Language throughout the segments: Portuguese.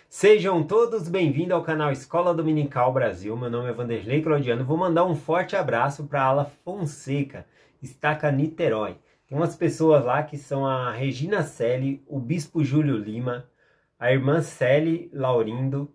Sejam todos bem-vindos ao canal Escola Dominical Brasil. Meu nome é Vanderlei Claudiano. Vou mandar um forte abraço para a ala Fonseca, Estaca Niterói. Tem umas pessoas lá que são a Regina Celi, o Bispo Júlio Lima, a irmã Celi Laurindo,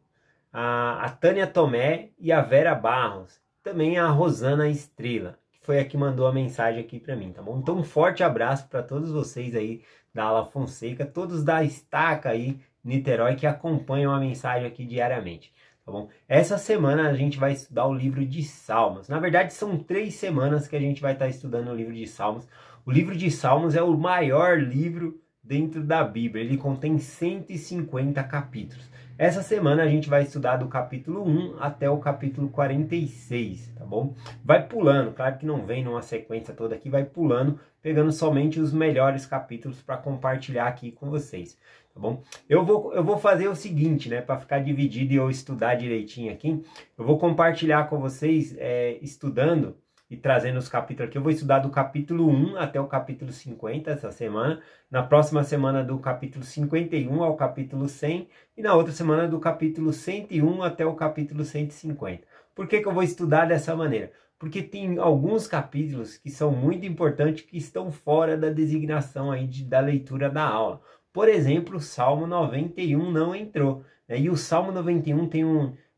a Tânia Tomé e a Vera Barros. Também a Rosana Estrela, que foi a que mandou a mensagem aqui para mim, tá bom? Então um forte abraço para todos vocês aí da ala Fonseca, todos da Estaca aí, Niterói, que acompanham a mensagem aqui diariamente, tá bom? Essa semana a gente vai estudar o livro de Salmos. Na verdade, são 3 semanas que a gente vai estar estudando o livro de Salmos. O livro de Salmos é o maior livro dentro da Bíblia. Ele contém 150 capítulos. Essa semana a gente vai estudar do capítulo 1 até o capítulo 46, tá bom? Vai pulando, claro que não vem numa sequência toda aqui, vai pulando, pegando somente os melhores capítulos para compartilhar aqui com vocês, tá bom? Eu vou fazer o seguinte, né, para ficar dividido e eu estudar direitinho aqui, eu vou compartilhar com vocês estudando e trazendo os capítulos aqui. Eu vou estudar do capítulo 1 até o capítulo 50 essa semana. Na próxima semana do capítulo 51 ao capítulo 100. E na outra semana do capítulo 101 até o capítulo 150. Por que eu vou estudar dessa maneira? Porque tem alguns capítulos que são muito importantes que estão fora da designação aí da leitura da aula. Por exemplo, o Salmo 91 não entrou, né? E o Salmo 91 tem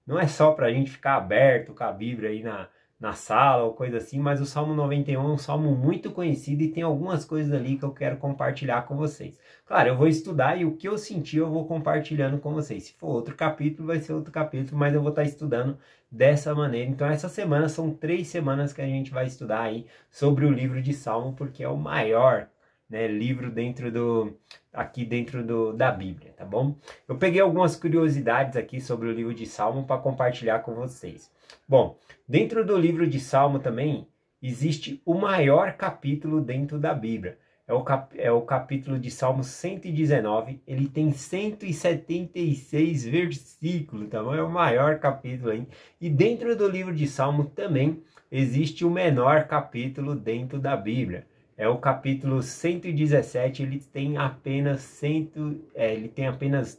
não é só para a gente ficar aberto com a Bíblia aí na sala ou coisa assim, mas o Salmo 91 é um salmo muito conhecido e tem algumas coisas ali que eu quero compartilhar com vocês. Claro, eu vou estudar e o que eu senti eu vou compartilhando com vocês. Se for outro capítulo, vai ser outro capítulo, mas eu vou estar estudando dessa maneira. Então essa semana são 3 semanas que a gente vai estudar aí sobre o livro de Salmo, porque é o maior, né, livro aqui dentro da Bíblia, tá bom? Eu peguei algumas curiosidades aqui sobre o livro de Salmo para compartilhar com vocês. Bom, dentro do livro de Salmo também existe o maior capítulo dentro da Bíblia. É o capítulo de Salmo 119, ele tem 176 versículos, tá bom? É o maior capítulo aí. E dentro do livro de Salmo também existe o menor capítulo dentro da Bíblia. É o capítulo 117, ele tem apenas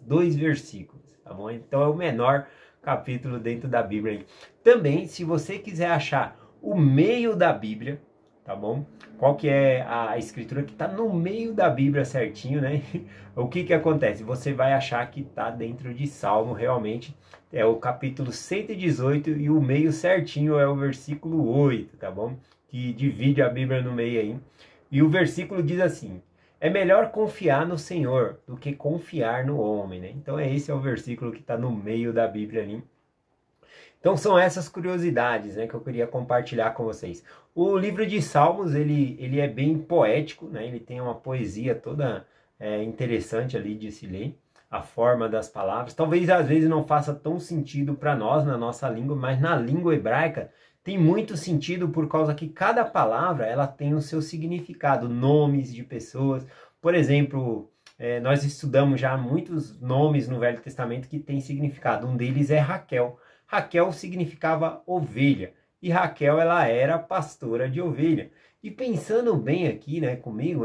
2 versículos, tá bom? Então é o menor capítulo dentro da Bíblia. Também, se você quiser achar o meio da Bíblia, tá bom? Qual que é a escritura que está no meio da Bíblia certinho, né? O que acontece? Você vai achar que está dentro de Salmo, realmente. É o capítulo 118 e o meio certinho é o versículo 8, tá bom? Que divide a Bíblia no meio aí. E o versículo diz assim: é melhor confiar no Senhor do que confiar no homem, né? Então esse é o versículo que está no meio da Bíblia ali. Então são essas curiosidades, né, que eu queria compartilhar com vocês. O livro de Salmos, ele é bem poético, né? Ele tem uma poesia toda interessante ali de se ler. A forma das palavras. Talvez às vezes não faça tão sentido para nós na nossa língua, mas na língua hebraica tem muito sentido por causa que cada palavra ela tem o seu significado, nomes de pessoas. Por exemplo, nós estudamos já muitos nomes no Velho Testamento que têm significado. Um deles é Raquel. Raquel significava ovelha e Raquel ela era pastora de ovelha. E pensando bem aqui, né, comigo,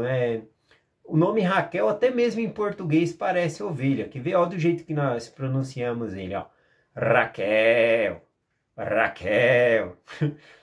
o nome Raquel até mesmo em português parece ovelha. Quer ver? Ó, do jeito que nós pronunciamos ele, ó. Raquel. Raquel.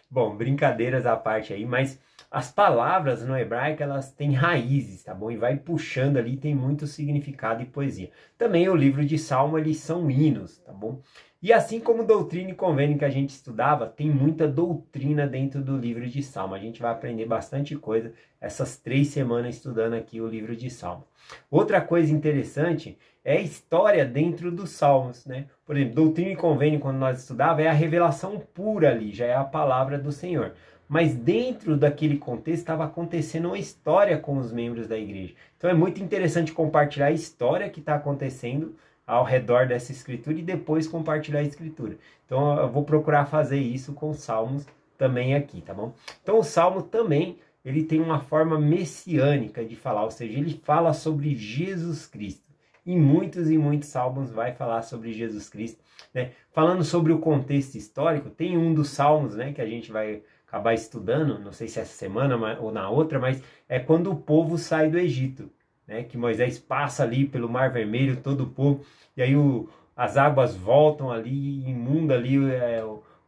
Bom, brincadeiras à parte aí, mas as palavras no hebraico elas têm raízes, tá bom? E vai puxando ali, tem muito significado e poesia. Também o livro de Salmo, eles são hinos, tá bom? E assim como doutrina e convênio que a gente estudava, tem muita doutrina dentro do livro de Salmo. A gente vai aprender bastante coisa essas 3 semanas estudando aqui o livro de Salmo. Outra coisa interessante é a história dentro dos Salmos, né? Por exemplo, doutrina e convênio, quando nós estudava, é a revelação pura ali, já é a palavra do Senhor. Mas dentro daquele contexto estava acontecendo uma história com os membros da igreja. Então é muito interessante compartilhar a história que está acontecendo ao redor dessa escritura e depois compartilhar a escritura. Então eu vou procurar fazer isso com os Salmos também aqui, tá bom? Então o Salmo também, ele tem uma forma messiânica de falar, ou seja, ele fala sobre Jesus Cristo. Em muitos e muitos salmos vai falar sobre Jesus Cristo, né? Falando sobre o contexto histórico, tem um dos salmos, né, que a gente vai acabar estudando, não sei se essa semana ou na outra, mas é quando o povo sai do Egito, né, que Moisés passa ali pelo Mar Vermelho, todo o povo, e aí o as águas voltam ali e inunda ali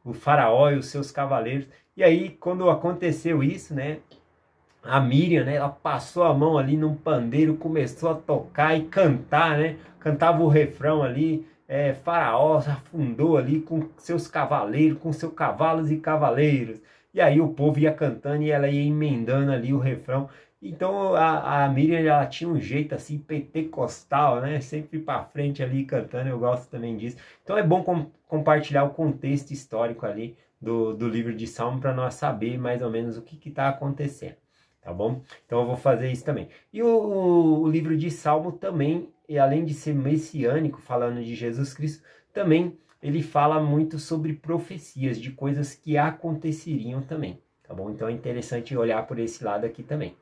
o faraó e os seus cavaleiros. E aí, quando aconteceu isso, né, a Miriam, né, ela passou a mão ali num pandeiro, começou a tocar e cantar, né, cantava o refrão ali, Faraó afundou ali com seus cavaleiros, com seus cavalos e cavaleiros. E aí o povo ia cantando e ela ia emendando ali o refrão. Então a Miriam, ela tinha um jeito assim pentecostal, né? Sempre para frente ali cantando, eu gosto também disso. Então é bom compartilhar o contexto histórico ali do livro de Salmo para nós saber mais ou menos o que está acontecendo, tá bom? Então eu vou fazer isso também. E o livro de Salmo também, e além de ser messiânico, falando de Jesus Cristo, também ele fala muito sobre profecias, de coisas que aconteceriam também, tá bom? Então é interessante olhar por esse lado aqui também.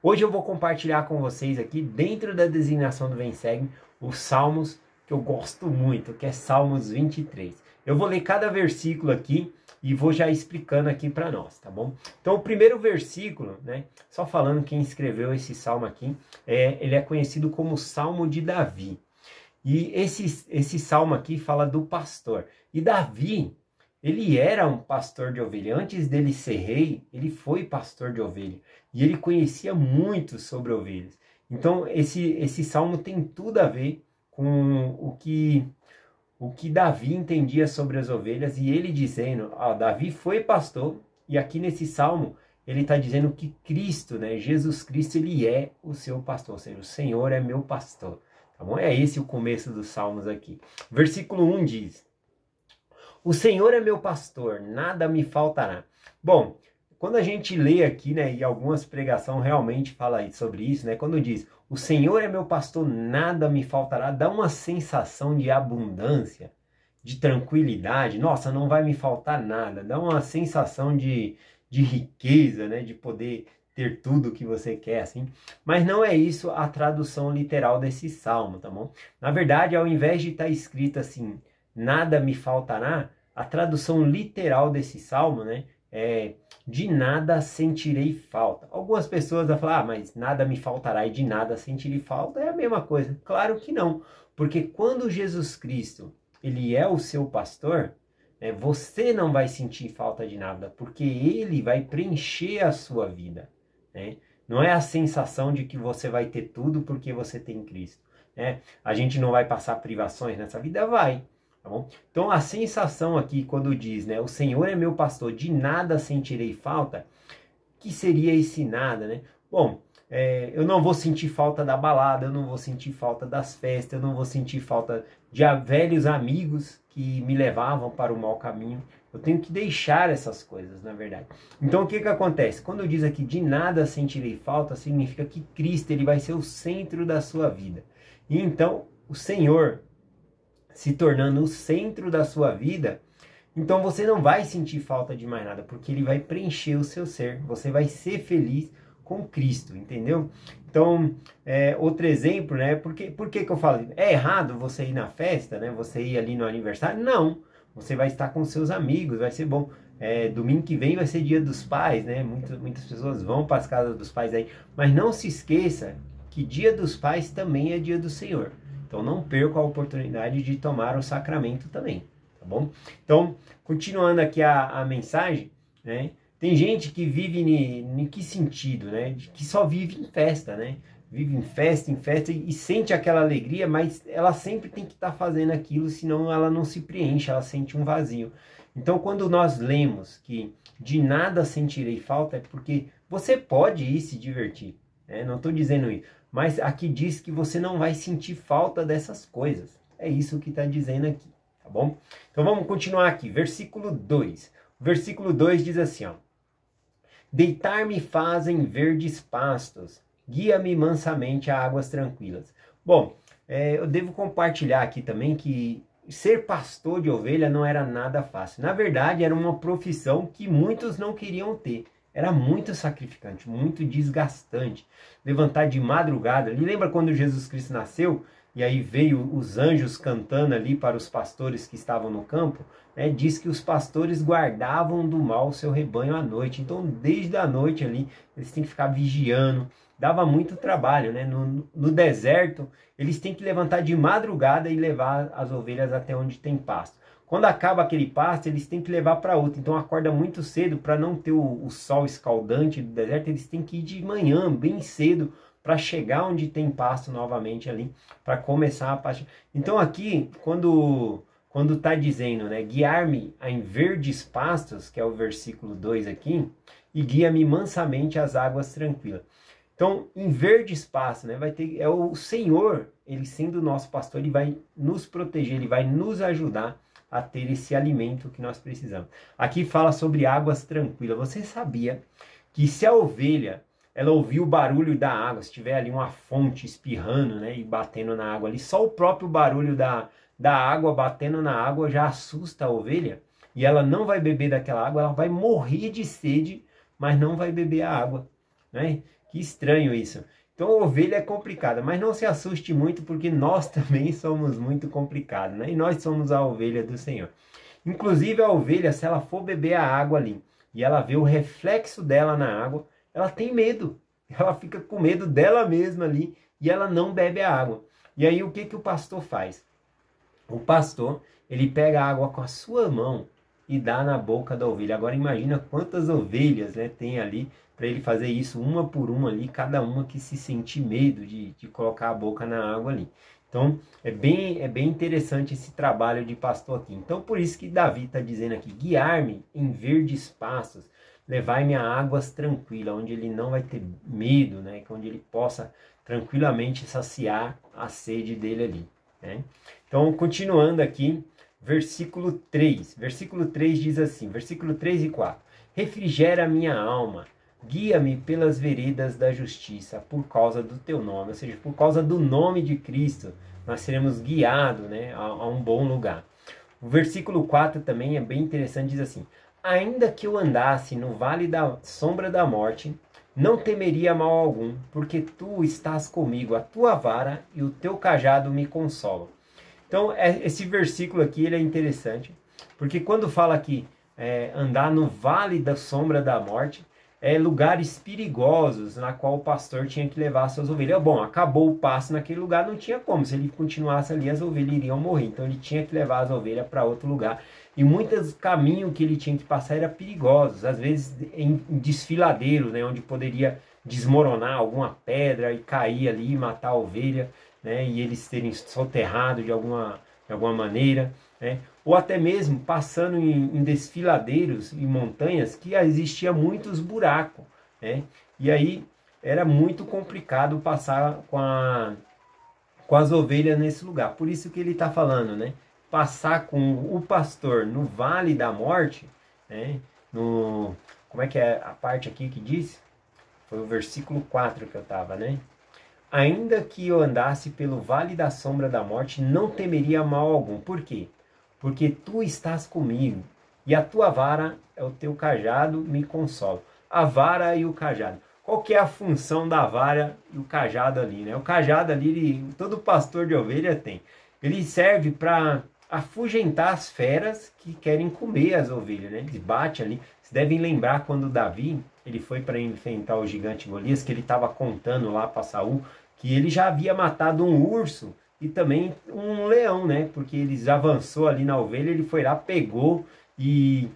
Hoje eu vou compartilhar com vocês aqui, dentro da designação do Vem Segue, os salmos que eu gosto muito, que é Salmos 23. Eu vou ler cada versículo aqui e vou já explicando aqui para nós, tá bom? Então o primeiro versículo, né, só falando quem escreveu esse salmo aqui, ele é conhecido como Salmo de Davi. E esse salmo aqui fala do pastor. E Davi, ele era um pastor de ovelha. Antes dele ser rei, ele foi pastor de ovelha. E ele conhecia muito sobre ovelhas. Então, esse salmo tem tudo a ver com o que Davi entendia sobre as ovelhas. E ele dizendo, Davi foi pastor. E aqui nesse salmo, ele está dizendo que Cristo, né, Jesus Cristo, ele é o seu pastor. Ou seja, o Senhor é meu pastor. Tá bom? É esse o começo dos Salmos aqui. Versículo 1 diz: O Senhor é meu pastor, nada me faltará. Bom, quando a gente lê aqui, né, e algumas pregações realmente falam sobre isso, né, quando diz, o Senhor é meu pastor, nada me faltará, dá uma sensação de abundância, de tranquilidade. Nossa, não vai me faltar nada. Dá uma sensação de riqueza, né, de poder ter tudo o que você quer, assim. Mas não é isso a tradução literal desse salmo, tá bom? Na verdade, ao invés de estar escrito assim, nada me faltará, a tradução literal desse salmo, né, é de nada sentirei falta. Algumas pessoas vão falar, mas nada me faltará e de nada sentirei falta é a mesma coisa. Claro que não, porque quando Jesus Cristo, ele é o seu pastor, você não vai sentir falta de nada, porque ele vai preencher a sua vida. Né? Não é a sensação de que você vai ter tudo porque você tem Cristo. Né? A gente não vai passar privações nessa vida? Vai. Tá bom? Então a sensação aqui quando diz, né, o Senhor é meu pastor, de nada sentirei falta, que seria esse nada, né? Bom, eu não vou sentir falta da balada, eu não vou sentir falta das festas, eu não vou sentir falta de velhos amigos que me levavam para o mau caminho. Eu tenho que deixar essas coisas, na verdade. Então o que acontece? Quando diz aqui de nada sentirei falta, significa que Cristo, ele vai ser o centro da sua vida. E então o Senhor se tornando o centro da sua vida, então você não vai sentir falta de mais nada, porque ele vai preencher o seu ser. Você vai ser feliz com Cristo, entendeu? Então, outro exemplo, né? Por que eu falo? É errado você ir na festa, né? Você ir ali no aniversário? Não. Você vai estar com seus amigos, vai ser bom. Domingo que vem vai ser dia dos pais, né? Muitas pessoas vão para as casas dos pais aí. Mas não se esqueça que dia dos pais também é dia do Senhor. Então não perca a oportunidade de tomar o sacramento também, tá bom? Então, continuando aqui a mensagem, né? Tem gente que vive em que sentido, né? Que só vive em festa, né? Vive em festa e sente aquela alegria, mas ela sempre tem que estar fazendo aquilo, senão ela não se preenche, ela sente um vazio. Então, quando nós lemos que de nada sentirei falta, é porque você pode ir se divertir, né? Não estou dizendo isso, mas aqui diz que você não vai sentir falta dessas coisas. É isso que está dizendo aqui, tá bom? Então, vamos continuar aqui, versículo 2. O versículo 2 diz assim, ó. Deitar-me fazem verdes pastos, guia-me mansamente a águas tranquilas. Bom, eu devo compartilhar aqui também que ser pastor de ovelha não era nada fácil. Na verdade, era uma profissão que muitos não queriam ter. Era muito sacrificante, muito desgastante. Levantar de madrugada. E lembra quando Jesus Cristo nasceu? E aí veio os anjos cantando ali para os pastores que estavam no campo, né? Diz que os pastores guardavam do mal o seu rebanho à noite. Então, desde a noite ali, eles têm que ficar vigiando, dava muito trabalho, né? No deserto, eles têm que levantar de madrugada e levar as ovelhas até onde tem pasto. Quando acaba aquele pasto, eles têm que levar para outro. Então acorda muito cedo para não ter o sol escaldante do deserto. Eles têm que ir de manhã, bem cedo, para chegar onde tem pasto novamente ali, para começar a pastar. Então aqui, quando está dizendo, né, guiar-me em verdes pastos, que é o versículo 2 aqui, e guia-me mansamente às águas tranquilas. Então, em verdes pastos, né, é o Senhor, ele sendo o nosso pastor, ele vai nos proteger, ele vai nos ajudar a ter esse alimento que nós precisamos. Aqui fala sobre águas tranquilas. Você sabia que se a ovelha, ela ouvir o barulho da água, se tiver ali uma fonte espirrando, né, e batendo na água ali, só o próprio barulho da água batendo na água já assusta a ovelha, e ela não vai beber daquela água, ela vai morrer de sede, mas não vai beber a água, né? Que estranho isso. Então a ovelha é complicada, mas não se assuste muito, porque nós também somos muito complicados, né? E nós somos a ovelha do Senhor. Inclusive a ovelha, se ela for beber a água ali, e ela vê o reflexo dela na água, ela tem medo. Ela fica com medo dela mesma ali, e ela não bebe a água. E aí o que o pastor faz? O pastor, ele pega a água com a sua mão e dá na boca da ovelha. Agora imagina quantas ovelhas, né, tem ali para ele fazer isso uma por uma ali, cada uma que se sentir medo de colocar a boca na água ali. Então é bem interessante esse trabalho de pastor aqui. Então por isso que Davi está dizendo aqui, guiar-me em verdes pastos, levar-me a águas tranquilas, onde ele não vai ter medo, né, onde ele possa tranquilamente saciar a sede dele ali, né? Então continuando aqui, versículo 3. Versículo 3 diz assim, versículo 3 e 4. Refrigera a minha alma, guia-me pelas veredas da justiça, por causa do teu nome. Ou seja, por causa do nome de Cristo, nós seremos guiados, né, a um bom lugar. O versículo 4 também é bem interessante, diz assim, ainda que eu andasse no vale da sombra da morte, não temeria mal algum, porque tu estás comigo, a tua vara e o teu cajado me consolam. Então, esse versículo aqui ele é interessante, porque quando fala aqui andar no vale da sombra da morte, lugares perigosos na qual o pastor tinha que levar suas ovelhas. Bom, acabou o pasto naquele lugar, não tinha como, se ele continuasse ali as ovelhas iriam morrer, então ele tinha que levar as ovelhas para outro lugar, e muitos caminhos que ele tinha que passar eram perigosos, às vezes em desfiladeiros, né, onde poderia desmoronar alguma pedra e cair ali e matar a ovelha, né, e eles serem soterrados de alguma maneira, né, ou até mesmo passando em desfiladeiros e montanhas que existia muitos buracos, né, e aí era muito complicado passar com as ovelhas nesse lugar. Por isso que ele está falando, né, passar com o pastor no vale da morte, né, como é que é a parte aqui que diz? Foi o versículo 4 que eu estava, né? Ainda que eu andasse pelo vale da sombra da morte, não temeria mal algum. Por quê? Porque tu estás comigo, e a tua vara é o teu cajado, me consola. A vara e o cajado. Qual que é a função da vara e o cajado ali, né? O cajado ali, todo pastor de ovelha tem. Ele serve para afugentar as feras que querem comer as ovelhas, né? Ele bate ali. Vocês devem lembrar quando Davi, ele foi para enfrentar o gigante Golias, que ele estava contando lá para Saul, que ele já havia matado um urso e também um leão, né? Porque ele avançou ali na ovelha, ele foi lá, pegou e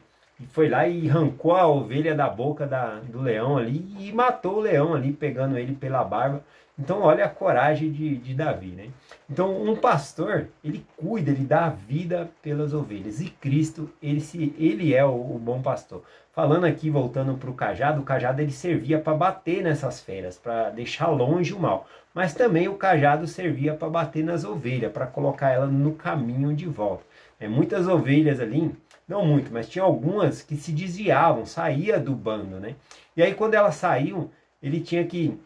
foi lá e arrancou a ovelha da boca do leão ali e matou o leão ali, pegando ele pela barba. Então olha a coragem de Davi, né? Então um pastor, ele cuida, ele dá a vida pelas ovelhas. E Cristo, ele é o bom pastor. Falando aqui, voltando para o cajado ele servia para bater nessas feras, para deixar longe o mal. Mas também o cajado servia para bater nas ovelhas, para colocar elas no caminho de volta. Muitas ovelhas ali, não muito, mas tinha algumas que se desviavam, saía do bando, né? E aí quando elas saíam, ele tinha que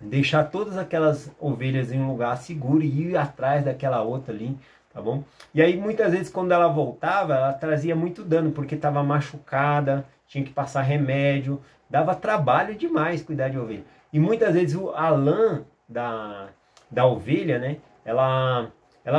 deixar todas aquelas ovelhas em um lugar seguro e ir atrás daquela outra ali, tá bom? E aí muitas vezes quando ela voltava, ela trazia muito dano, porque estava machucada, tinha que passar remédio, dava trabalho demais cuidar de ovelha. E muitas vezes a lã da ovelha, né, ela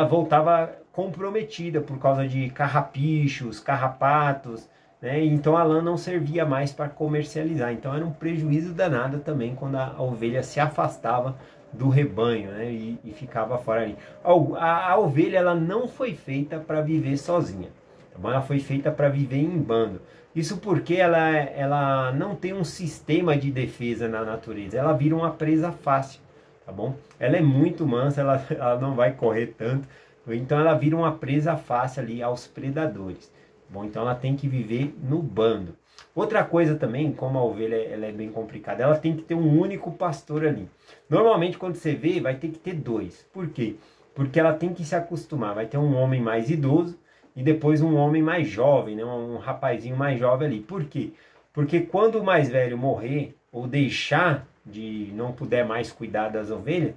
voltava comprometida por causa de carrapichos, carrapatos, né? Então a lã não servia mais para comercializar. Então era um prejuízo danado também quando a ovelha se afastava do rebanho, né? E ficava fora ali. A ovelha ela não foi feita para viver sozinha, tá bom? Ela foi feita para viver em bando. Isso porque ela não tem um sistema de defesa na natureza. Ela vira uma presa fácil, tá bom? Ela é muito mansa, ela não vai correr tanto. Então ela vira uma presa fácil ali aos predadores. Bom, então ela tem que viver no bando. Outra coisa também, como a ovelha ela é bem complicada, ela tem que ter um único pastor ali. Normalmente quando você vê, vai ter que ter dois. Por quê? Porque ela tem que se acostumar. Vai ter um homem mais idoso e depois um homem mais jovem, né? Um rapazinho mais jovem ali. Por quê? Porque quando o mais velho morrer ou deixar de não puder mais cuidar das ovelhas,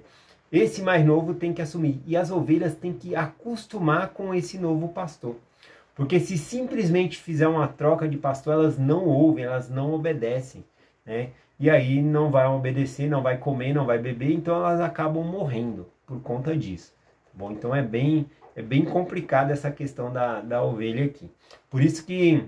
esse mais novo tem que assumir. E as ovelhas têm que acostumar com esse novo pastor. Porque se simplesmente fizer uma troca de pastor, elas não ouvem, elas não obedecem, né? E aí não vai obedecer, não vai comer, não vai beber, então elas acabam morrendo por conta disso. Bom, então é bem complicada essa questão da ovelha aqui. Por isso que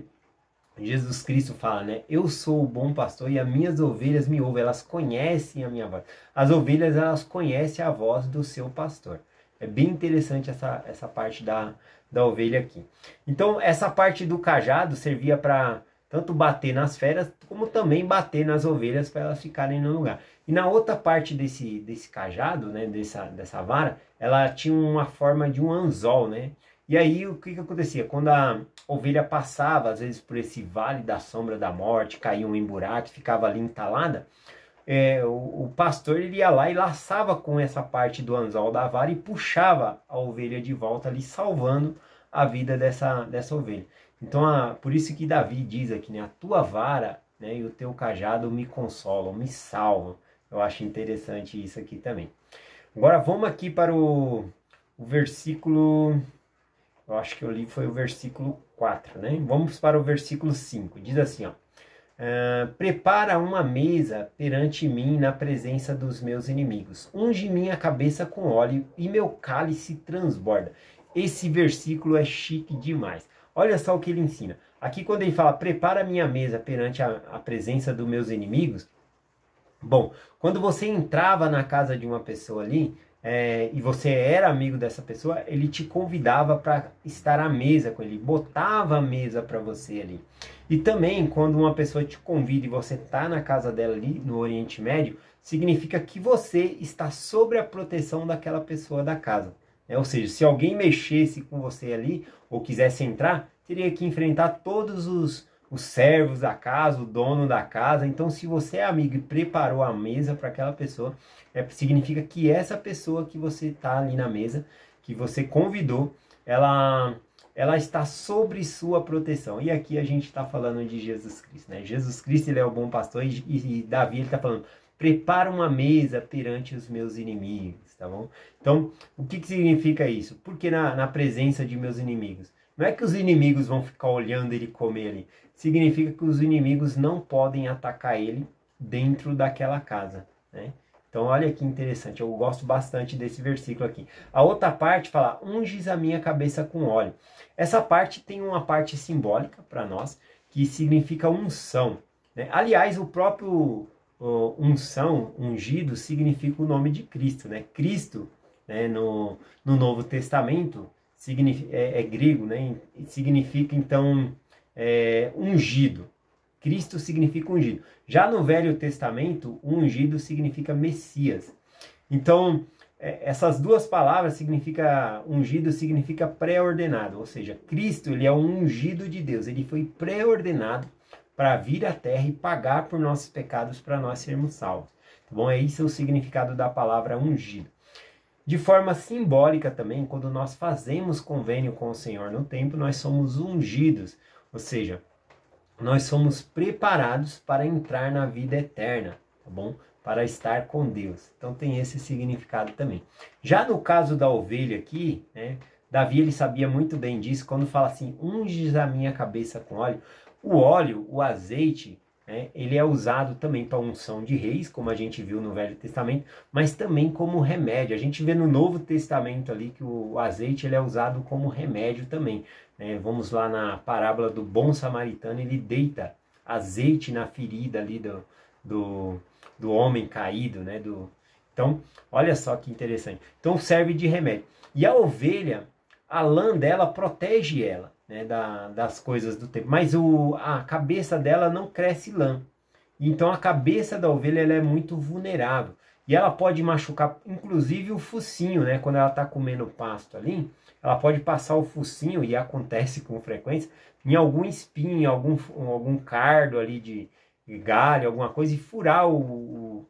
Jesus Cristo fala, né? Eu sou o bom pastor e as minhas ovelhas me ouvem, elas conhecem a minha voz. As ovelhas, elas conhecem a voz do seu pastor. É bem interessante essa parte da ovelha aqui. Então, essa parte do cajado servia para tanto bater nas feras, como também bater nas ovelhas para elas ficarem no lugar. E na outra parte desse cajado, né, dessa vara, ela tinha uma forma de um anzol, né? E aí, o que acontecia? Quando a ovelha passava, às vezes, por esse vale da sombra da morte, caía em buraco, ficava ali entalada, o pastor ele ia lá e laçava com essa parte do anzol da vara e puxava a ovelha de volta ali, salvando a vida dessa ovelha. Então, por isso que Davi diz aqui, né? A tua vara, né, e o teu cajado me consolam, me salvam. Eu acho interessante isso aqui também. Agora vamos aqui para o versículo... Eu acho que eu li foi o versículo 4, né? Vamos para o versículo 5. Diz assim, ó. Prepara uma mesa perante mim na presença dos meus inimigos. Unge minha cabeça com óleo e meu cálice transborda. Esse versículo é chique demais. Olha só o que ele ensina. Aqui quando ele fala, prepara minha mesa perante a presença dos meus inimigos. Bom, quando você entrava na casa de uma pessoa ali, e você era amigo dessa pessoa, ele te convidava para estar à mesa com ele, botava a mesa para você ali. E também, quando uma pessoa te convida e você está na casa dela ali, no Oriente Médio, significa que você está sob a proteção daquela pessoa da casa. Ou seja, se alguém mexesse com você ali, ou quisesse entrar, teria que enfrentar todos os servos da casa, o dono da casa. Então, se você é amigo e preparou a mesa para aquela pessoa, significa que essa pessoa que você está ali na mesa, que você convidou, ela está sobre sua proteção. E aqui a gente está falando de Jesus Cristo, né? Jesus Cristo, ele é o bom pastor, e Davi, ele está falando, prepara uma mesa perante os meus inimigos, tá bom? Então, o que significa isso? Porque na presença de meus inimigos? Não é que os inimigos vão ficar olhando ele comer ali. Significa que os inimigos não podem atacar ele dentro daquela casa, né? Então, olha que interessante. Eu gosto bastante desse versículo aqui. A outra parte fala, unges a minha cabeça com óleo. Essa parte tem uma parte simbólica para nós, que significa unção, né? Aliás, o próprio unção, ungido, significa o nome de Cristo, né? Cristo, né, no Novo Testamento, é grego, né? Significa, então, ungido. Cristo significa ungido. Já no Velho Testamento, ungido significa Messias. Então, essas duas palavras significa ungido, significa pré-ordenado. Ou seja, Cristo, ele é o ungido de Deus. Ele foi pré-ordenado para vir à terra e pagar por nossos pecados para nós sermos salvos. Tá bom? Esse é o significado da palavra ungido. De forma simbólica também, quando nós fazemos convênio com o Senhor no templo, nós somos ungidos. Ou seja, nós somos preparados para entrar na vida eterna, tá bom? Para estar com Deus. Então tem esse significado também. Já no caso da ovelha aqui, né, Davi ele sabia muito bem disso, quando fala assim, unges a minha cabeça com óleo. O óleo, o azeite, né? Ele é usado também para unção de reis, como a gente viu no Velho Testamento, mas também como remédio. A gente vê no Novo Testamento ali que o azeite ele é usado como remédio também, né? Vamos lá na parábola do bom samaritano, ele deita azeite na ferida ali do homem caído, né? Então, olha só que interessante. Então serve de remédio. E a ovelha, a lã dela protege ela, né, das coisas do tempo. Mas a cabeça dela não cresce lã. Então a cabeça da ovelha ela é muito vulnerável. E ela pode machucar, inclusive, o focinho, né? Quando ela está comendo pasto ali, ela pode passar o focinho, e acontece com frequência, em algum espinho, algum cardo ali de galho, alguma coisa, e furar o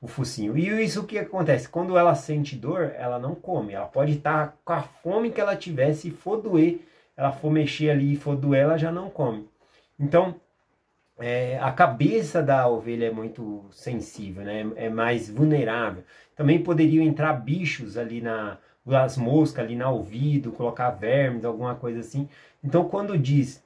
focinho. E isso o que acontece? Quando ela sente dor, ela não come. Ela pode estar com a fome que ela tiver, se for doer, ela for mexer ali e for doer, ela já não come. Então, a cabeça da ovelha é muito sensível, né? É mais vulnerável. Também poderiam entrar bichos ali as moscas ali no ouvido, colocar vermes, alguma coisa assim. Então, quando diz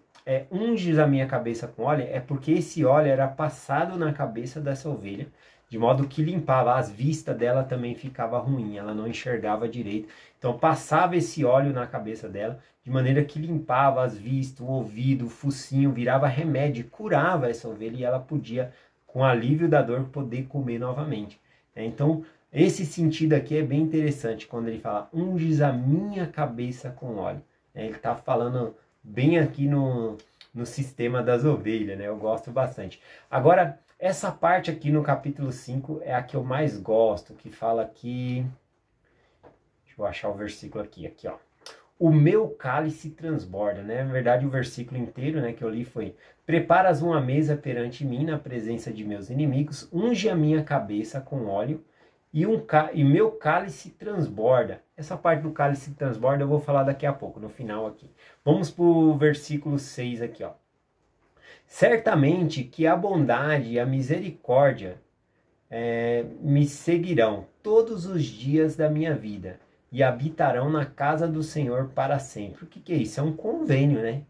unges a minha cabeça com óleo, é porque esse óleo era passado na cabeça dessa ovelha, de modo que limpava, as vistas dela também ficava ruim, ela não enxergava direito. Então passava esse óleo na cabeça dela, de maneira que limpava as vistas, o ouvido, o focinho, virava remédio, curava essa ovelha e ela podia, com alívio da dor, poder comer novamente. Então, esse sentido aqui é bem interessante, quando ele fala, unges a minha cabeça com óleo. Ele está falando bem aqui no sistema das ovelhas, né? Eu gosto bastante. Agora, essa parte aqui no capítulo 5 é a que eu mais gosto, que fala que... Deixa eu achar o versículo aqui, ó. O meu cálice transborda, né? Na verdade, o versículo inteiro, né, que eu li foi: preparas uma mesa perante mim na presença de meus inimigos, unge a minha cabeça com óleo e meu cálice transborda. Essa parte do cálice transborda eu vou falar daqui a pouco, no final aqui. Vamos para o versículo 6 aqui, ó. Certamente que a bondade e a misericórdia me seguirão todos os dias da minha vida e habitarão na casa do Senhor para sempre. O que é isso? É um convênio, né?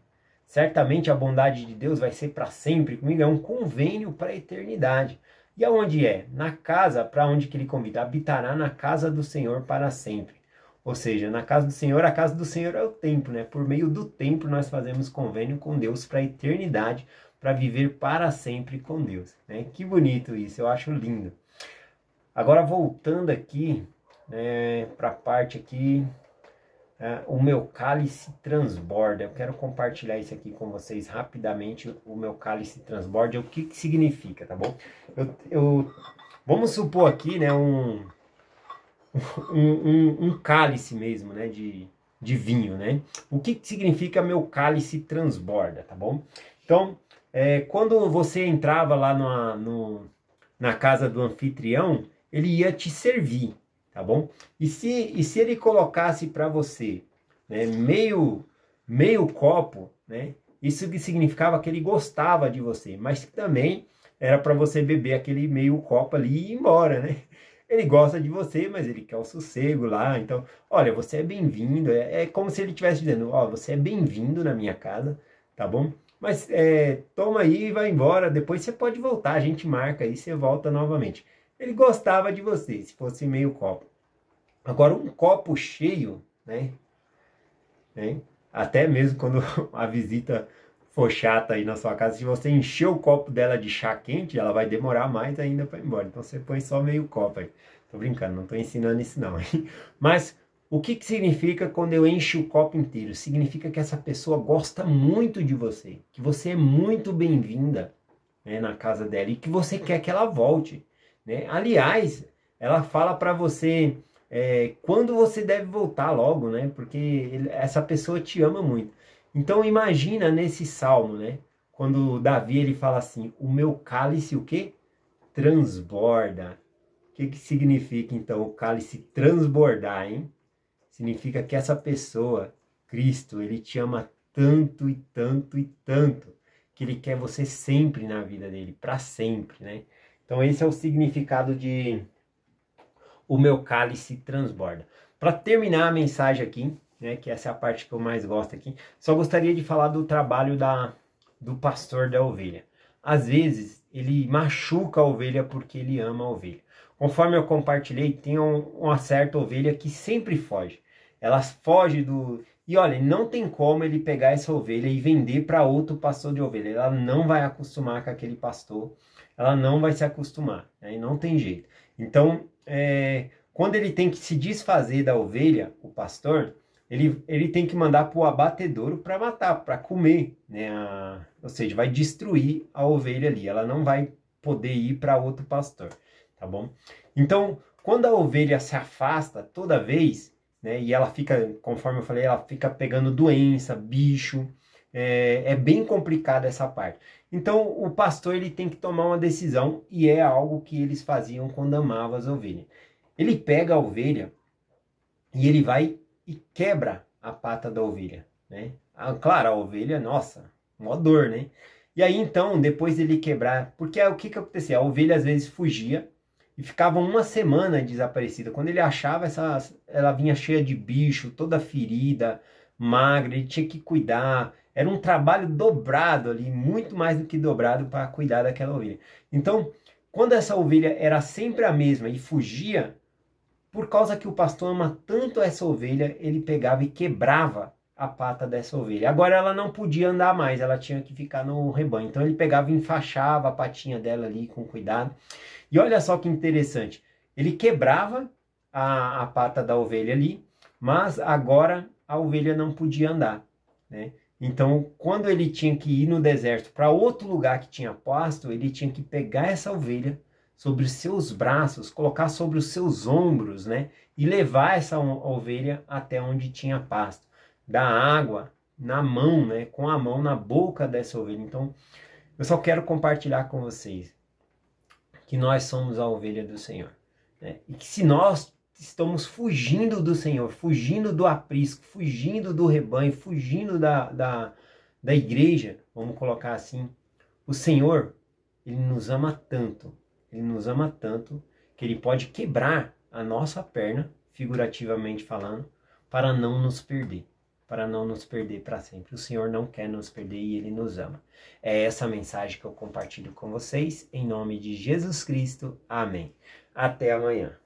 Certamente a bondade de Deus vai ser para sempre comigo, é um convênio para a eternidade. E aonde é? Na casa, para onde que ele convida? Habitará na casa do Senhor para sempre. Ou seja, na casa do Senhor, a casa do Senhor é o templo, né? Por meio do templo nós fazemos convênio com Deus para a eternidade, para viver para sempre com Deus, né? Que bonito isso, eu acho lindo. Agora voltando aqui, né, para a parte aqui, o meu cálice transborda. Eu quero compartilhar isso aqui com vocês rapidamente. O meu cálice transborda, o que significa, tá bom? Vamos supor aqui, né, um cálice mesmo, né, de vinho, né? O que significa meu cálice transborda, tá bom? Então, quando você entrava lá na casa do anfitrião, ele ia te servir, tá bom? E se ele colocasse para você, né, meio copo, né? Isso que significava que ele gostava de você, mas também era para você beber aquele meio copo ali e ir embora, né? Ele gosta de você, mas ele quer o sossego lá. Então, olha, você é bem-vindo. É como se ele estivesse dizendo, ó, você é bem-vindo na minha casa, tá bom? Mas toma aí e vai embora. Depois você pode voltar, a gente marca aí, você volta novamente. Ele gostava de você, se fosse meio copo. Agora, um copo cheio, né? Até mesmo quando a visita for chata aí na sua casa, se você encher o copo dela de chá quente, ela vai demorar mais ainda para ir embora. Então você põe só meio copo aí. Tô brincando, não tô ensinando isso não. Mas o que significa quando eu encho o copo inteiro? Significa que essa pessoa gosta muito de você, que você é muito bem-vinda, né, na casa dela e que você quer que ela volte, né? Aliás, ela fala para você quando você deve voltar logo, né? Porque essa pessoa te ama muito. Então imagina nesse salmo, né? Quando Davi ele fala assim, o meu cálice o quê? Transborda. O que significa então o cálice transbordar, hein? Significa que essa pessoa, Cristo, ele te ama tanto e tanto e tanto, que ele quer você sempre na vida dele, para sempre, né? Então esse é o significado de o meu cálice transborda. Para terminar a mensagem aqui, né, que essa é a parte que eu mais gosto aqui, só gostaria de falar do trabalho do pastor da ovelha. às vezes, ele machuca a ovelha porque ele ama a ovelha. Conforme eu compartilhei, tem uma certa ovelha que sempre foge. Ela foge do... E olha, não tem como ele pegar essa ovelha e vender para outro pastor de ovelha. Ela não vai acostumar com aquele pastor. Ela não vai se acostumar, né? E não tem jeito. Então, quando ele tem que se desfazer da ovelha, o pastor, ele tem que mandar para o abatedouro para matar, para comer, né? Ou seja, vai destruir a ovelha ali. Ela não vai poder ir para outro pastor, tá bom? Então, quando a ovelha se afasta toda vez, né, e ela fica, conforme eu falei, ela fica pegando doença, bicho, é bem complicado essa parte. Então, o pastor ele tem que tomar uma decisão, e é algo que eles faziam quando amavam as ovelhas. Ele pega a ovelha e ele vai e quebra a pata da ovelha, né? Claro, a ovelha, nossa, mó dor, né? E aí, então, depois dele quebrar, porque o que acontecia? A ovelha às vezes fugia e ficava uma semana desaparecida. Quando ele achava, ela vinha cheia de bicho, toda ferida, magra, ele tinha que cuidar. Era um trabalho dobrado ali, muito mais do que dobrado para cuidar daquela ovelha. Então, quando essa ovelha era sempre a mesma e fugia, por causa que o pastor ama tanto essa ovelha, ele pegava e quebrava a pata dessa ovelha. Agora ela não podia andar mais, ela tinha que ficar no rebanho. Então ele pegava e enfaixava a patinha dela ali com cuidado. E olha só que interessante, ele quebrava a pata da ovelha ali, mas agora a ovelha não podia andar, né? Então, quando ele tinha que ir no deserto para outro lugar que tinha pasto, ele tinha que pegar essa ovelha sobre os seus braços, colocar sobre os seus ombros, né? E levar essa ovelha até onde tinha pasto. Dar água na mão, né? Com a mão na boca dessa ovelha. Então, eu só quero compartilhar com vocês que nós somos a ovelha do Senhor, né? E que se nós estamos fugindo do Senhor, fugindo do aprisco, fugindo do rebanho, fugindo da igreja, vamos colocar assim, o Senhor, Ele nos ama tanto, que Ele pode quebrar a nossa perna, figurativamente falando, para não nos perder para sempre. O Senhor não quer nos perder e Ele nos ama. É essa mensagem que eu compartilho com vocês, em nome de Jesus Cristo. Amém. Até amanhã.